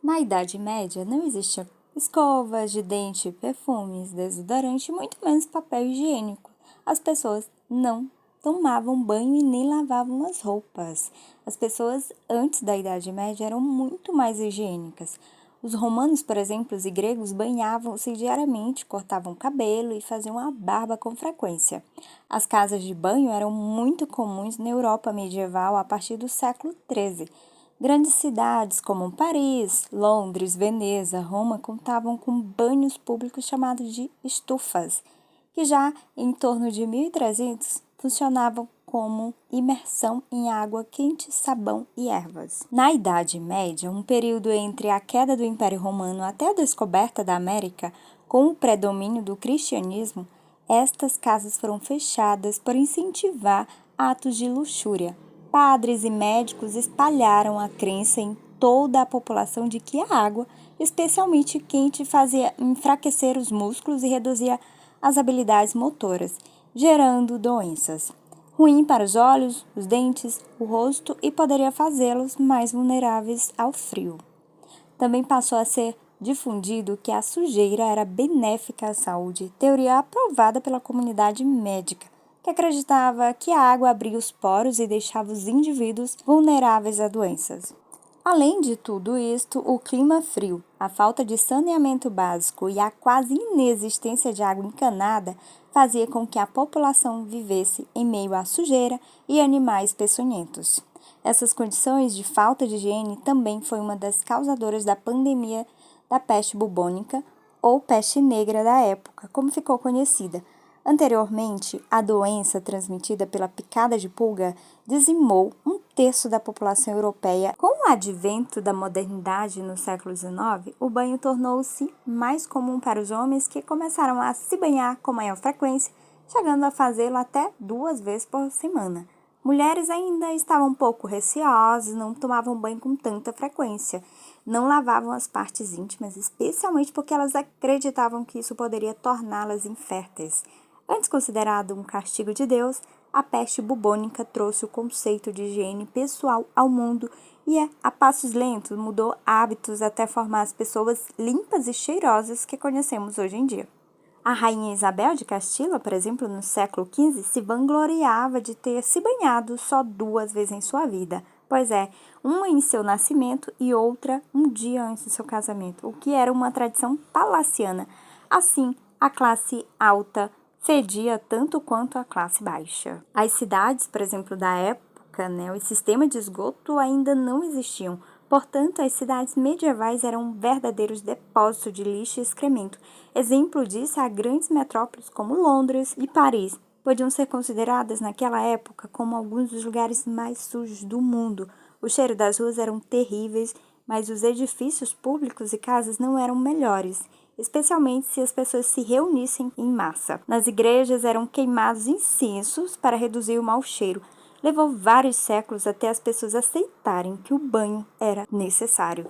Na Idade Média não existiam escovas de dente, perfumes, desodorante e muito menos papel higiênico. As pessoas não tomavam banho e nem lavavam as roupas. As pessoas antes da Idade Média eram muito mais higiênicas. Os romanos, por exemplo, e gregos banhavam-se diariamente, cortavam o cabelo e faziam a barba com frequência. As casas de banho eram muito comuns na Europa medieval a partir do século XIII. Grandes cidades como Paris, Londres, Veneza, Roma contavam com banhos públicos chamados de estufas, que já em torno de 1300 funcionavam como imersão em água quente, sabão e ervas. Na Idade Média, um período entre a queda do Império Romano até a descoberta da América, com o predomínio do cristianismo, estas casas foram fechadas por incentivar atos de luxúria. Padres e médicos espalharam a crença em toda a população de que a água, especialmente quente, fazia enfraquecer os músculos e reduzia as habilidades motoras, gerando doenças. Ruim para os olhos, os dentes, o rosto e poderia fazê-los mais vulneráveis ao frio. Também passou a ser difundido que a sujeira era benéfica à saúde, teoria aprovada pela comunidade médica, que acreditava que a água abria os poros e deixava os indivíduos vulneráveis a doenças. Além de tudo isto, o clima frio, a falta de saneamento básico e a quase inexistência de água encanada fazia com que a população vivesse em meio à sujeira e animais peçonhentos. Essas condições de falta de higiene também foi uma das causadoras da pandemia da peste bubônica ou peste negra da época, como ficou conhecida. Anteriormente, a doença transmitida pela picada de pulga dizimou um terço da população europeia. Com o advento da modernidade no século XIX, o banho tornou-se mais comum para os homens que começaram a se banhar com maior frequência, chegando a fazê-lo até 2 vezes por semana. Mulheres ainda estavam um pouco receosas, não tomavam banho com tanta frequência, não lavavam as partes íntimas, especialmente porque elas acreditavam que isso poderia torná-las inférteis. Antes considerado um castigo de Deus, a peste bubônica trouxe o conceito de higiene pessoal ao mundo e, a passos lentos, mudou hábitos até formar as pessoas limpas e cheirosas que conhecemos hoje em dia. A rainha Isabel de Castila, por exemplo, no século XV, se vangloriava de ter se banhado só 2 vezes em sua vida. Pois é, uma em seu nascimento e outra um dia antes do seu casamento, o que era uma tradição palaciana. Assim, a classe alta fedia tanto quanto a classe baixa. As cidades, por exemplo, da época, o sistema de esgoto ainda não existiam. Portanto, as cidades medievais eram verdadeiros depósitos de lixo e excremento. Exemplo disso é grandes metrópoles como Londres e Paris. Podiam ser consideradas naquela época como alguns dos lugares mais sujos do mundo. O cheiro das ruas eram terríveis, mas os edifícios públicos e casas não eram melhores, especialmente se as pessoas se reunissem em massa. Nas igrejas eram queimados incensos para reduzir o mau cheiro. Levou vários séculos até as pessoas aceitarem que o banho era necessário.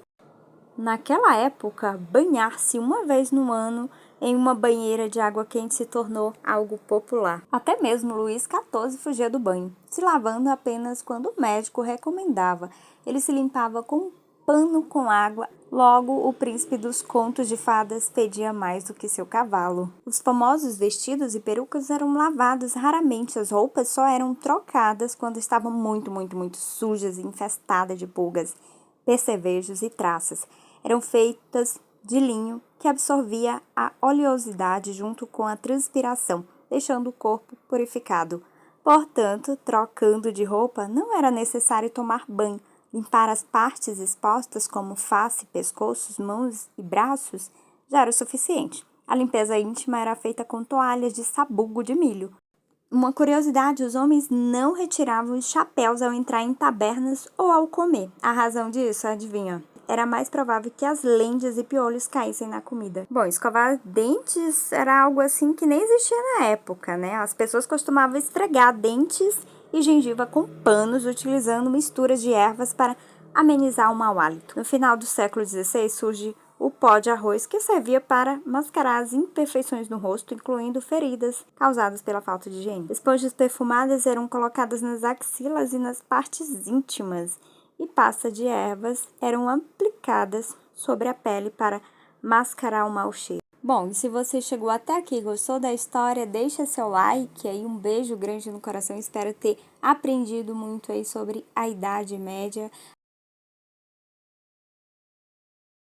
Naquela época, banhar-se uma vez no ano em uma banheira de água quente se tornou algo popular. Até mesmo Luís XIV fugia do banho, se lavando apenas quando o médico recomendava. Ele se limpava com um pano com água. Logo, o príncipe dos contos de fadas fedia mais do que seu cavalo. Os famosos vestidos e perucas eram lavados raramente. As roupas só eram trocadas quando estavam muito sujas e infestadas de pulgas, percevejos e traças. Eram feitas de linho que absorvia a oleosidade junto com a transpiração, deixando o corpo purificado. Portanto, trocando de roupa, não era necessário tomar banho. Limpar as partes expostas, como face, pescoços, mãos e braços, já era o suficiente. A limpeza íntima era feita com toalhas de sabugo de milho. Uma curiosidade, os homens não retiravam os chapéus ao entrar em tabernas ou ao comer. A razão disso, adivinha? Era mais provável que as lêndias e piolhos caíssem na comida. Bom, escovar dentes era algo assim que nem existia na época, As pessoas costumavam esfregar dentes e gengiva com panos, utilizando misturas de ervas para amenizar o mau hálito. No final do século XVI surge o pó de arroz, que servia para mascarar as imperfeições no rosto, incluindo feridas causadas pela falta de higiene. Esponjas perfumadas eram colocadas nas axilas e nas partes íntimas. e pasta de ervas eram aplicadas sobre a pele para mascarar o mau cheiro. Bom, e se você chegou até aqui e gostou da história, deixa seu like aí, um beijo grande no coração. Espero ter aprendido muito aí sobre a Idade Média.